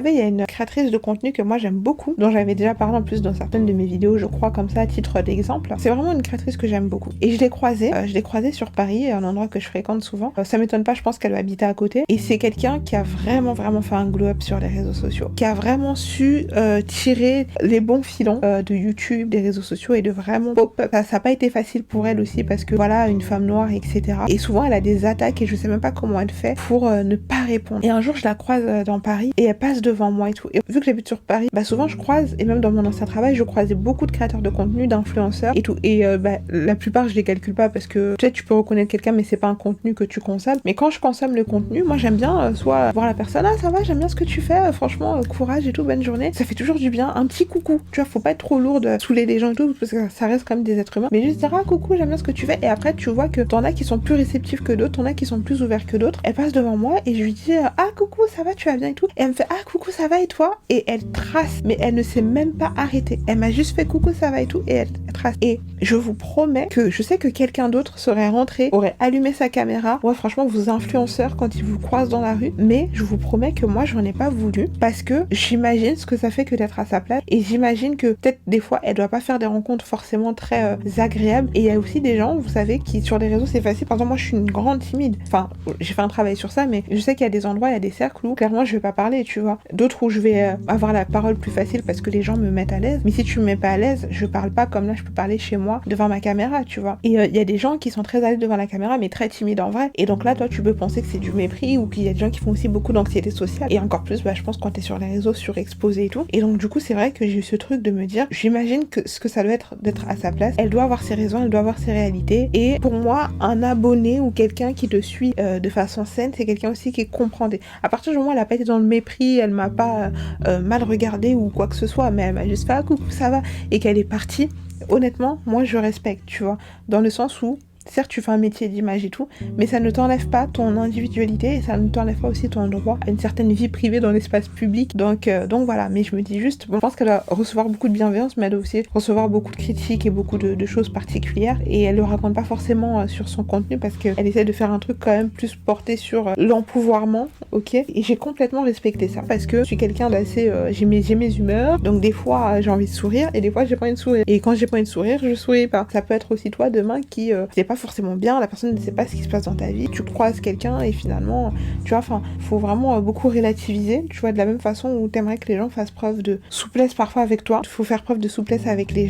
Il y a une créatrice de contenu que moi j'aime beaucoup, dont j'avais déjà parlé en plus dans certaines de mes vidéos, je crois, comme ça à titre d'exemple. C'est vraiment une créatrice que j'aime beaucoup. Et je l'ai croisée sur Paris, un endroit que je fréquente souvent. Ça m'étonne pas, je pense qu'elle va habiter à côté. Et c'est quelqu'un qui a vraiment fait un glow-up sur les réseaux sociaux, qui a vraiment su tirer les bons filons de YouTube, des réseaux sociaux et de vraiment pop-up. Ça n'a pas été facile pour elle aussi parce que voilà, une femme noire, etc. Et souvent elle a des attaques et je sais même pas comment elle fait pour ne pas répondre. Et un jour je la croise dans Paris et elle passe devant moi et tout. Et vu que j'habite sur Paris, souvent je croise, et même dans mon ancien travail, je croisais beaucoup de créateurs de contenu, d'influenceurs et tout. Et la plupart je les calcule pas parce que peut-être tu peux reconnaître quelqu'un mais c'est pas un contenu que tu consommes. Mais quand je consomme le contenu, moi j'aime bien soit voir la personne, ah ça va, j'aime bien ce que tu fais, franchement courage et tout, bonne journée. Ça fait toujours du bien, un petit coucou. Tu vois, faut pas être trop lourd de saouler les gens et tout parce que ça reste quand même des êtres humains. Mais juste dire ah coucou, j'aime bien ce que tu fais. Et après tu vois que t'en as qui sont plus réceptifs que d'autres, t'en as qui sont plus ouverts que d'autres. Elle passe devant moi et je lui dis ah coucou, ça va, tu vas bien et tout. Et elle me fait ah coucou, ça va et toi? Et elle trace, mais elle ne s'est même pas arrêtée. Elle m'a juste fait coucou, ça va et tout, et elle trace. Et je vous promets que je sais que quelqu'un d'autre serait rentré, aurait allumé sa caméra. Ouais, franchement, vos influenceurs quand ils vous croisent dans la rue, mais je vous promets que moi j'en ai pas voulu parce que j'imagine ce que ça fait que d'être à sa place et j'imagine que peut-être des fois elle doit pas faire des rencontres forcément très agréables. Et il y a aussi des gens, vous savez, qui sur les réseaux c'est facile. Par exemple, moi je suis une grande timide. Enfin, j'ai fait un travail sur ça, mais je sais qu'il y a des endroits, il y a des cercles où clairement je vais pas parler, tu vois. D'autres où je vais avoir la parole plus facile parce que les gens me mettent à l'aise. Mais si tu me mets pas à l'aise, je parle pas comme là je peux parler chez moi devant ma caméra, tu vois. Et il y a des gens qui sont très à l'aise devant la caméra mais très timides en vrai. Et donc là, toi, tu peux penser que c'est du mépris ou qu'il y a des gens qui font aussi beaucoup d'anxiété sociale. Et encore plus, je pense quand t'es sur les réseaux surexposé et tout. Et donc du coup, c'est vrai que j'ai eu ce truc de me dire, j'imagine que ce que ça doit être d'être à sa place. Elle doit avoir ses raisons, elle doit avoir ses réalités. Et pour moi, un abonné ou quelqu'un qui te suit de façon saine, c'est quelqu'un aussi qui comprend à partir du moment où elle a pas été dans le mépris, elle m'a pas mal regardé ou quoi que ce soit, mais elle m'a juste fait ah coucou, ça va, et qu'elle est partie. Honnêtement, moi je respecte, tu vois, dans le sens où certes, tu fais un métier d'image et tout, mais ça ne t'enlève pas ton individualité et ça ne t'enlève pas aussi ton droit à une certaine vie privée dans l'espace public. Donc voilà, mais je me dis juste, bon, je pense qu'elle va recevoir beaucoup de bienveillance, mais elle doit aussi recevoir beaucoup de critiques et beaucoup de choses particulières. Et elle le raconte pas forcément sur son contenu parce qu'elle essaie de faire un truc quand même plus porté sur l'empouvoirment, ok. Et j'ai complètement respecté ça parce que je suis quelqu'un d'assez, j'ai mes humeurs, donc des fois j'ai envie de sourire et des fois j'ai pas envie de sourire. Et quand j'ai pas envie de sourire, je souris pas. Ça peut être aussi toi demain qui c'est pas forcément bien, la personne ne sait pas ce qui se passe dans ta vie, tu croises quelqu'un et finalement, tu vois, enfin, faut vraiment beaucoup relativiser, tu vois, de la même façon où t'aimerais que les gens fassent preuve de souplesse parfois avec toi, il faut faire preuve de souplesse avec les gens.